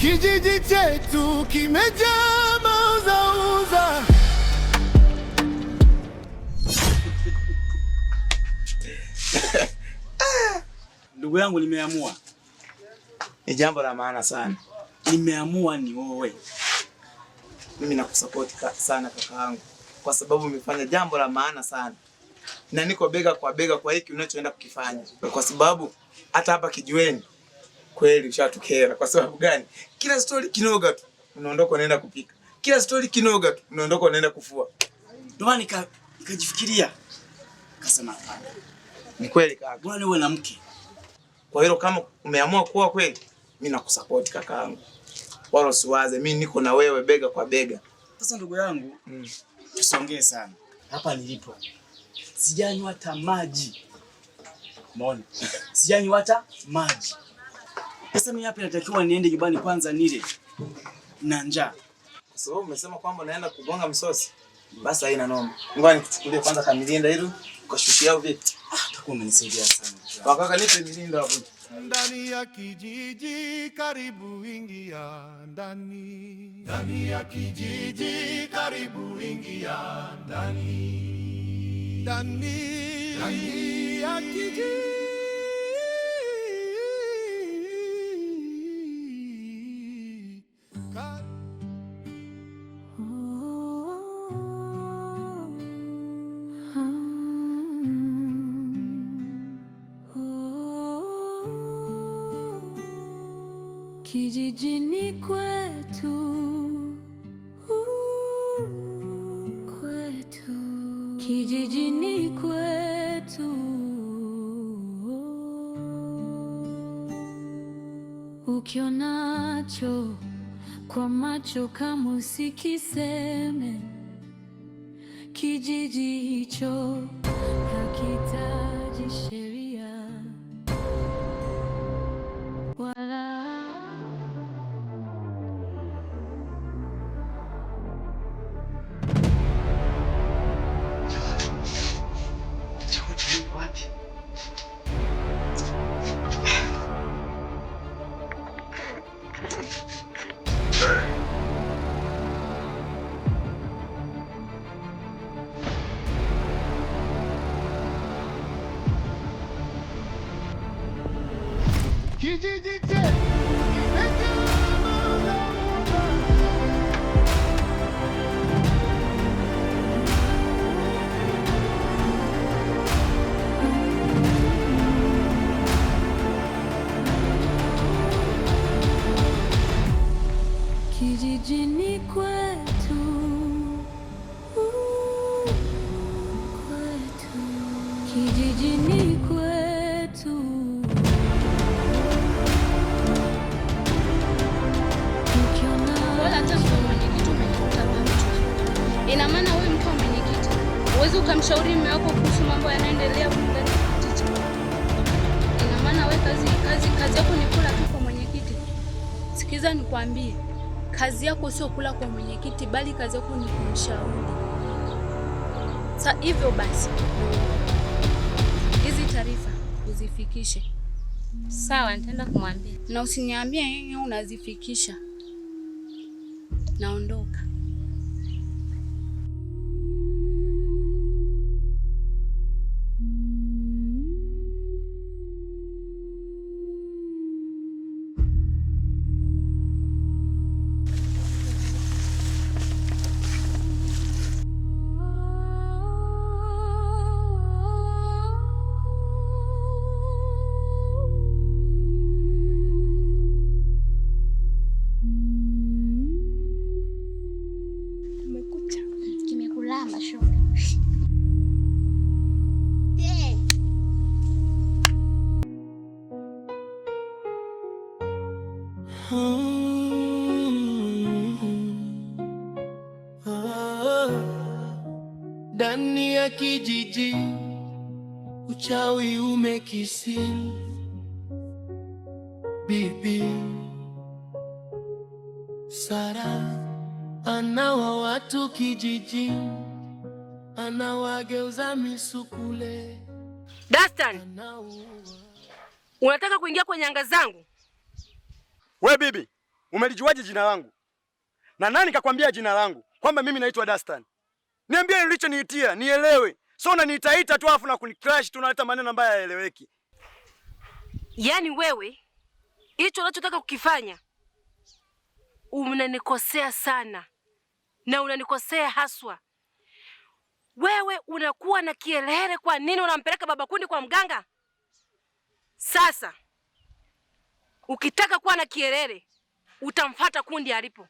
Kijiji chetu kimejaa mauzauza. Ndugu yangu, nimeamua. Ni jambo la maana sana. Nimeamua ni wewe. Mimi nakusupport sana kakaangu, kwa sababu umefanya jambo la maana sana. Na niko bega kwa bega kwa hiki unachoenda kukifanya. Kwa sababu hata hapa kijiweni kweli ushatukera. Kwa sababu gani? Kila story kinoga tu unaondoka unaenda kupika. Kila story kinoga tu unaondoka unaenda kufua. Ndio maana nikajifikiria. Kasema hapana. Ni kweli kaka. Bwana wewe na mke. Kwa hiyo kama umeamua kuwa kweli, mimi nakusupport kakaangu. Wala usiwaze, mimi niko na wewe bega kwa bega. Sasa ndugu yangu, tusongee sana. Hapa nilipo sijanywa hata maji. Umeona? Sijanywa hata maji. Sasa mimi hapa natakiwa niende nyumbani kwanza nile na njaa. Kwa sababu umesema kwamba unaenda kugonga msosi. Basi haina noma. Ngoja nikuchukulie kwanza kamilinda hilo, ukashushia au vipi? Utakuwa umenisaidia sana. Wakaka nipe milinda hapo. Ndani ya kijiji karibu ingia ndani. Ndani ya kijiji karibu ingia ndani. Ndani ya kijiji. Kijijini kwetu, kwetu, kijijini kwetu, ukionacho kwa macho kama usikiseme, kijiji hicho hakitaji sheria wala kijiji chetu kimejaa mauzauza. kijijini kwetu, kwetu, kijijini kwetu, ina maana wewe mtu wa mwenyekiti uweze ukamshauri mume wako kuhusu mambo yanayoendelea ndani ya kijiji. Ina maana wewe kazi yako ni kula tu kwa mwenyekiti. Sikiza nikwambie, kazi yako sio kula kwa mwenyekiti, bali kazi yako ni kumshauri. Sasa hivyo basi, hizi taarifa uzifikishe. Sawa, nitaenda kumwambia. Na usiniambie yeye unazifikisha. Naondoka. Ndani ya kijiji uchawi umekisiri. Bibi Sara anawa watu kijiji, anawageuza misukule. Dastan, unataka kuingia kwenye anga zangu? We bibi, Umelijuaje jina langu? Na nani kakwambia jina langu? Kwamba mimi naitwa Dastan. Niambie ulichoniitia, nielewe. Sio unaniitaita tu afu na kunicrash tunaleta maneno ambayo hayaeleweki. Yaani wewe hicho unachotaka kukifanya unanikosea sana. Na unanikosea haswa. Wewe unakuwa na kielele, kwa nini unampeleka baba Kundi kwa mganga? Sasa ukitaka kuwa na kielele utamfuata Kundi alipo.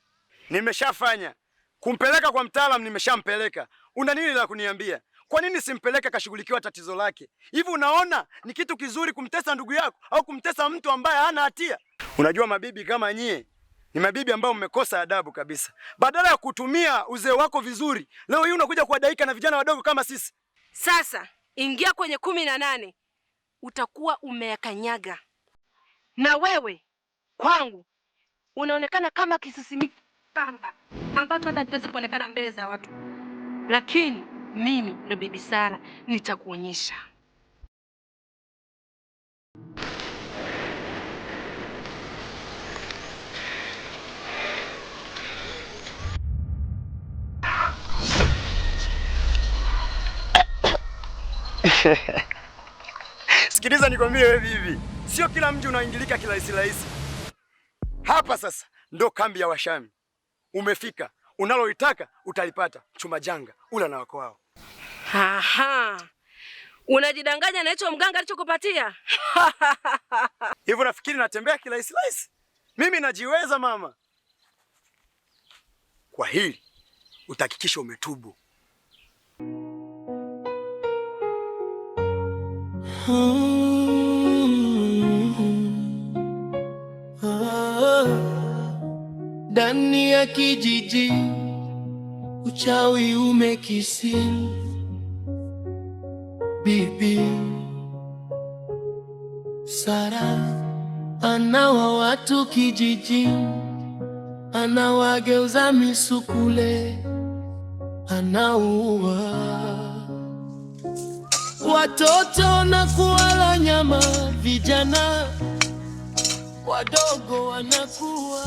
Nimeshafanya. Kumpeleka kwa mtaalamu nimeshampeleka. Una nini la kuniambia? Kwa nini simpeleka kashughulikiwa tatizo lake? Hivi unaona ni kitu kizuri kumtesa ndugu yako au kumtesa mtu ambaye hana hatia? Unajua mabibi kama nyie ni mabibi ambao mmekosa adabu kabisa. Badala ya kutumia uzee wako vizuri, leo hii unakuja kuwadaika na vijana wadogo kama sisi. Sasa ingia kwenye 18 utakuwa umeyakanyaga. Na wewe kwangu unaonekana kama kisisimi pamba ambacho hata hatuwezi kuonekana mbele za watu. Lakini mimi ndo Bibi Sara, nitakuonyesha. Sikiliza nikwambie wewe bibi, sio kila mji unaingilika kirahisi. Hapa sasa ndo kambi ya Washami. Umefika, unaloitaka utalipata. Chuma janga ula na wako wao. Aha. Unajidanganya na hicho mganga alichokupatia? Hivyo nafikiri natembea kirahisi? Mimi najiweza mama. Kwa hili utahakikisha umetubu. Ndani ya kijiji uchawi umekisiri. Bibi Sara anawa watu kijiji, anawageuza misukule, anaua watoto na kuwala nyama, vijana wadogo wanakuwa.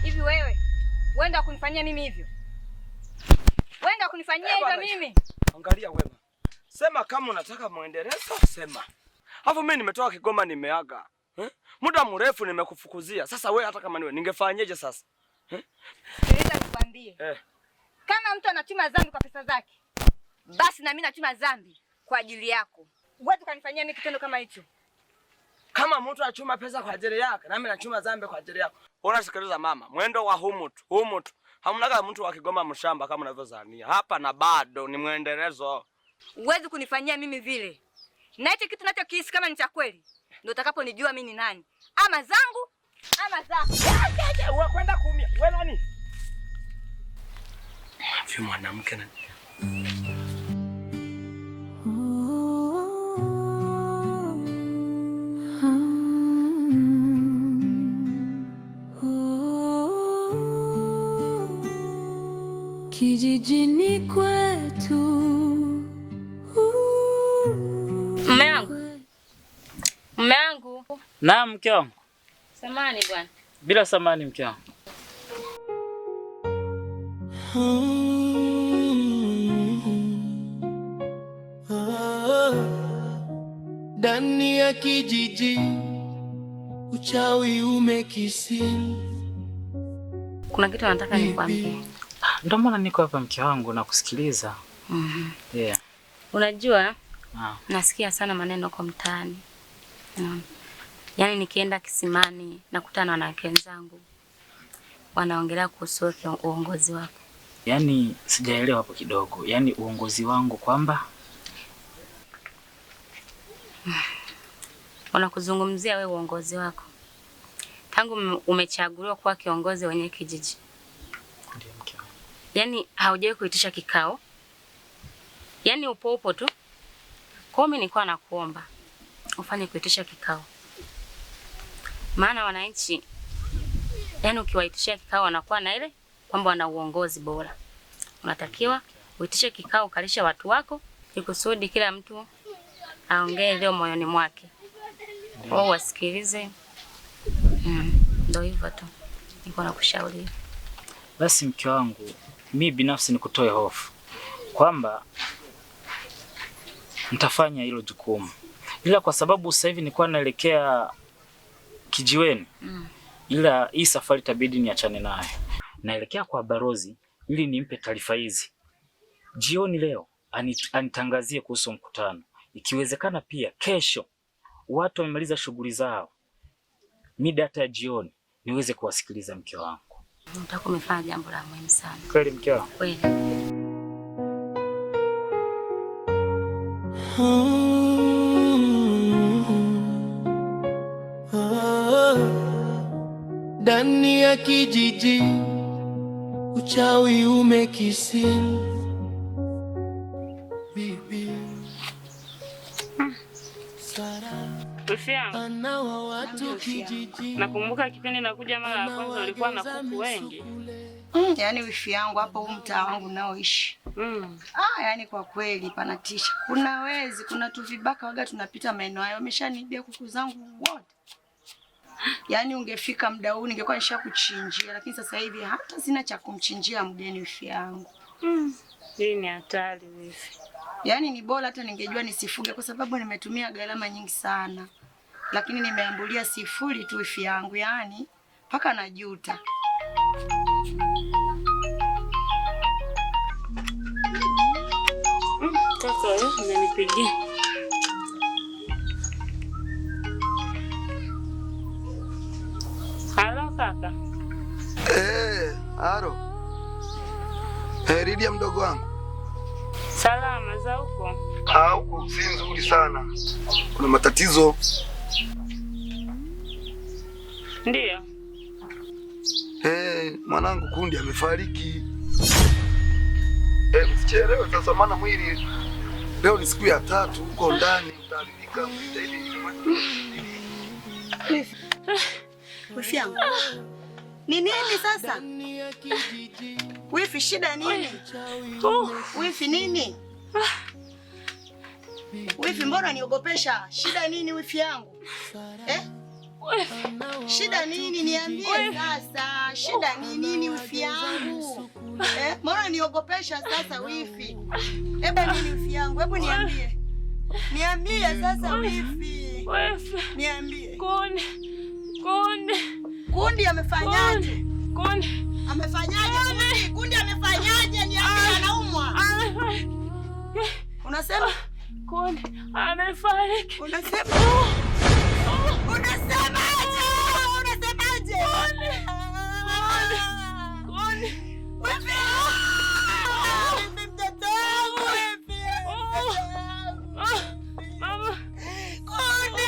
Hivi wewe, wenda kunifanyia mimi hivyo? Wenda kunifanyia hivyo mimi? Angalia Wema. Sema kama unataka muendelezo, sema. Hapo mimi nimetoka Kigoma nimeaga. Muda mrefu nimekufukuzia. Sasa wewe hata kama niwe ningefanyaje sasa? Sikiliza nikwambie. Kama mtu anachuma dhambi kwa pesa zake, basi na mimi nachuma dhambi kwa ajili yako. Wewe ukanifanyia mimi kitendo kama hicho? Kama mtu anachuma pesa kwa ajili yake, na mimi nachuma dhambi kwa ajili yako. Unasikiliza mama, mwendo wa humutu. Hamnaga mtu wa Kigoma mshamba kama unavyozania. Hapa na bado ni muendelezo. Uwezi kunifanyia mimi vile. Na hicho kitu ninachokihisi kama ni cha kweli, ndio utakaponijua mimi ni nani. Ama zangu, ama zako. Wewe kwenda kuumia. Wewe nani? Mfi mwanamke na kijijini kwetu. Mume wangu. Naam mke wangu. Samahani bwana. Bila samahani mke wangu. Ndani ya kijiji uchawi umekisiri. Kuna kitu nataka nikwambie. Ndio maana niko hapa mke wangu na kusikiliza. Yeah. Unajua? Nasikia sana maneno kwa mtaani. Yaani nikienda kisimani nakutana na wanawake wenzangu wanaongelea kuhusu uongozi wako. Yaani sijaelewa hapo kidogo. Yaani uongozi wangu kwamba wanakuzungumzia wewe uongozi wako. Tangu umechaguliwa kuwa kiongozi wenye kijiji. Ndio mke wangu. Yaani haujawahi kuitisha kikao. Yaani upo tu. Kwa mimi nilikuwa nakuomba ufanye kuitisha kikao. Maana wananchi yani ukiwaitishia kikao wanakuwa na ile kwamba wana uongozi bora. Unatakiwa uitishe kikao kalisha watu wako ikusudi kila mtu aongee leo moyoni mwake. Wao wasikilize. Ndio hivyo tu. Niko nakushauri. Basi mke wangu, mimi binafsi nikutoe hofu kwamba nitafanya hilo jukumu. Ila kwa sababu sasa hivi nilikuwa naelekea kijiweni. Ila hii safari itabidi niachane nayo. Naelekea kwa barozi ili nimpe taarifa hizi. Jioni leo anitangazie kuhusu mkutano. Ikiwezekana pia kesho watu wamemaliza shughuli zao, mida hata ya jioni niweze kuwasikiliza mke wangu. Utakuwa umefanya jambo la muhimu sana. Kweli mke wangu? Kweli. Ndani ya kijiji uchawi umekisiri. Bibi anawa watu kijiji. Nakumbuka kipindi nakuja mara ya kwanza ulikuwa na kuku wengi. Yaani wifi yangu hapa huu mtaa wangu naoishi. Yaani kwa kweli panatisha. Kuna wezi, kuna tuvibaka waga tunapita maeneo hayo. Wameshaniibia kuku zangu wote. Yaani ungefika muda huu ningekuwa nishakuchinjia, lakini sasa hivi hata sina cha kumchinjia mgeni wifi yangu. Hii ni hatari wifi. Yaani ni bora hata ningejua nisifuge kwa sababu nimetumia gharama nyingi sana. Lakini nimeambulia sifuri tu wifi yangu, yaani mpaka najuta. Kaka, unanipigia. Halo kaka. Halo. Ridia mdogo wangu. Salama za huko? Huko si nzuri sana. Kuna matatizo. Ndio. Mwanangu Kundi amefariki. Msichelewe sasa maana mwili leo ni siku ya 3 huko ndani utaharibika. Wifi yangu. Ni nini sasa? Wifi shida nini? Wifi nini? Wifi mbona niogopesha? Shida nini wifi yangu? Shida nini niambie sasa? Shida nini wifi yangu? Mbona niogopesha sasa wifi? Hebu nini wifi yangu? Hebu niambie. Niambie sasa wifi. Niambie. Kundi amefanyaje? Amefanyaje? Kundi amefanyaje? Niambie anaumwa. Unasema? Kundi amefariki. Unasema? Unasemaje? Unasemaje? Kundi. Wifi. Mtoto wangu wifi. Mama. Kundi.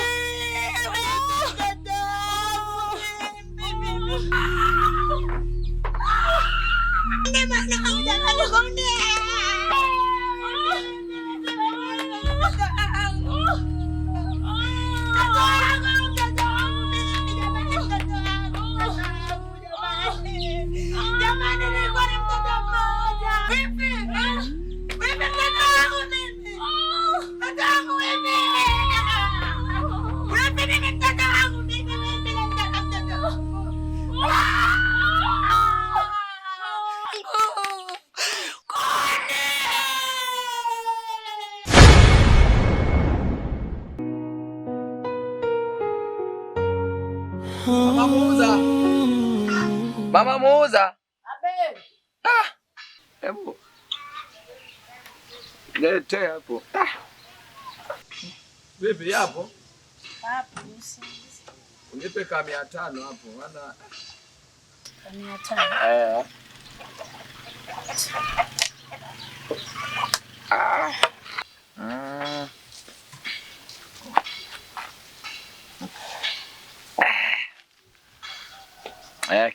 Mama muuza. Abe. Hebu. Lete hapo. Vipi hapo? Hapo. Unipe kama 500 hapo. Maana 500.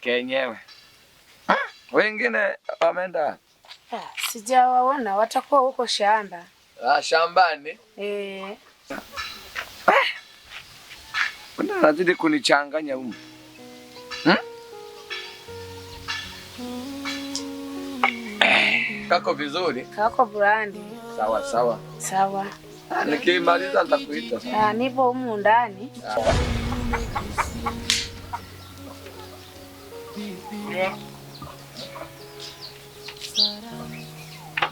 Kenyewe. Wengine wameenda? Sijawaona, watakuwa huko shamba. Shambani? Eh. Kuna Nazidi kunichanganya huko. Kako vizuri? Kako brandi. Sawa sawa. Sawa. Nikimaliza nitakuita. Nipo humu ndani.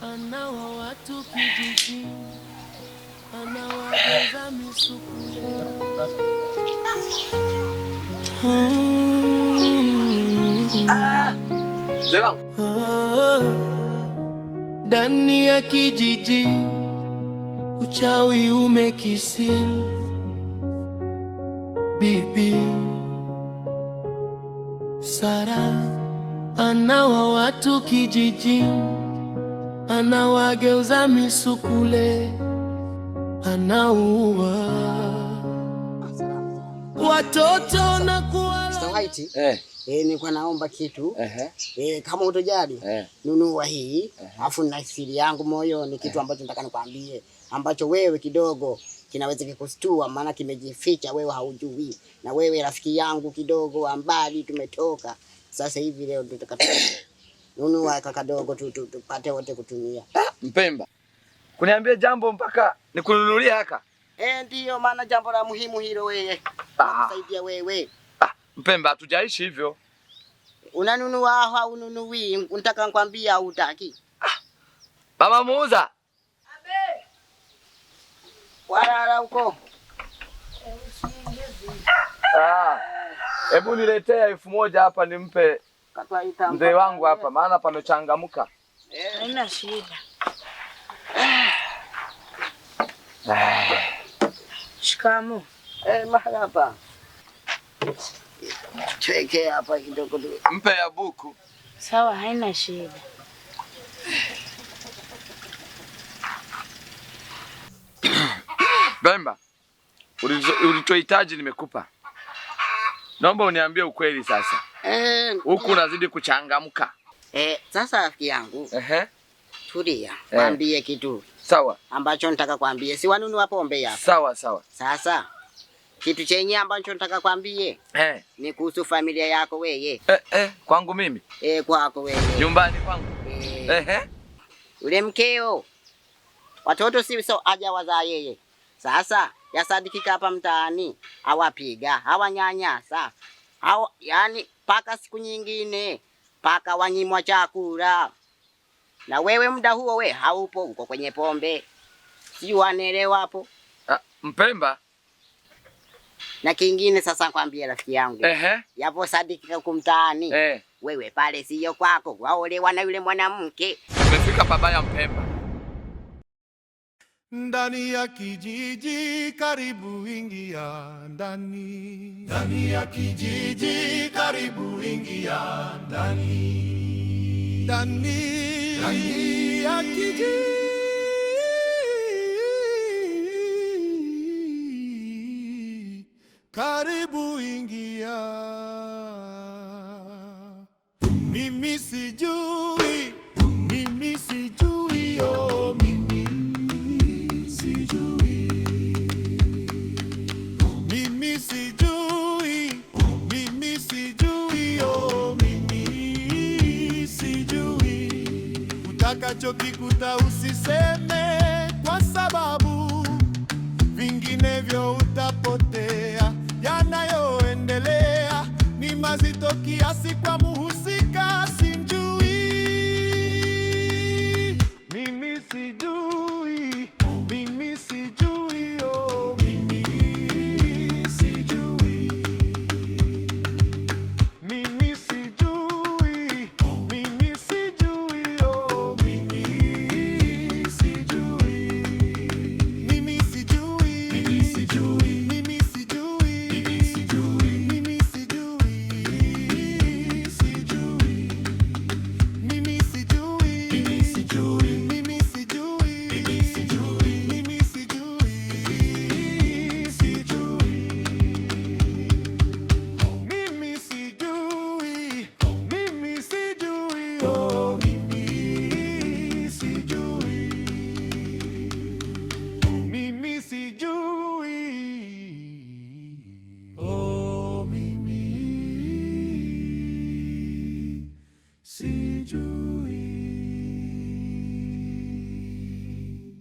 Anawa watu kijiji, anawageza misukule. Ndani ya kijiji uchawi umekisili. Bibi Sara anawa watu kijiji, anawageuza misukule, anaua watoto na kuwala. Mr. White, nilikuwa naomba kitu. Kama utojali, nunua hii. Afu na siri yangu moyo ni kitu ambacho nataka nikwambie, ambacho wewe kidogo kinaweza kukustua, maana kimejificha, wewe haujui. Na wewe rafiki yangu kidogo ambali tumetoka. Sasa hivi leo tutaka nunua kaka dogo tupate wote kutumia. Mpemba, kuniambia jambo mpaka nikununulie haka? Ndio maana jambo la muhimu hilo wewe. Nakusaidia wewe. Mpemba, hatujaishi hivyo. Unanunua au ununui? Unataka nikwambia au hutaki? Mama muuza. Abe. Walala huko. Hebu niletea 1000 hapa nimpe mzee wangu hapa, maana pamechangamka. Haina shida. Shikamoo. Marhaba. Cheke hapa kidogo. Mpe ya buku. Sawa, haina shida. Bemba, ulichohitaji nimekupa. Naomba uniambie ukweli sasa. Huku unazidi kuchangamka. Sasa rafiki yangu. Tulia. Kwambie kitu. Sawa. Ambacho nataka kwambie. Si wanunua pombe hapa. Sawa sawa. Sasa kitu chenye ambacho nataka kwambie ni kuhusu familia yako wewe. Kwangu mimi? Kwako wewe. Nyumbani kwangu. Ule mkeo. Watoto si so hajawazaa yeye. Sasa yasadikika hapa mtaani hawapiga, hawanyanyasa. Yani paka siku nyingine paka wanyimwa chakula. Na wewe muda huo we haupo, uko kwenye pombe. Si wanaelewa hapo? Mpemba. Na kingine sasa kwambie rafiki yangu. Yapo sadikika kumtaani. Wewe pale sio kwako, waolewa na yule mwanamke. Umefika pabaya Mpemba. Ndani ya kijiji karibu ingia ndani. Ndani ya kijiji karibu ingia ndani. Ndani ya kijiji karibu ingia. Mimi sijui, mimi sijui, oh mimi sijui. Mimi sijui, mimi sijui, oh mimi sijui. Utakachokikuta usiseme, kwa sababu vinginevyo utapotea. Yanayoendelea ni mazito kiasi kwa muhusika simjui. Mimi sijui, mimi sijui, oh mimi sijui. Mimi sijui, mimi sijui, oh mimi sijui. Mimi sijui, mimi sijui. Mimi sijui, mimi sijui, mimi sijui, sijui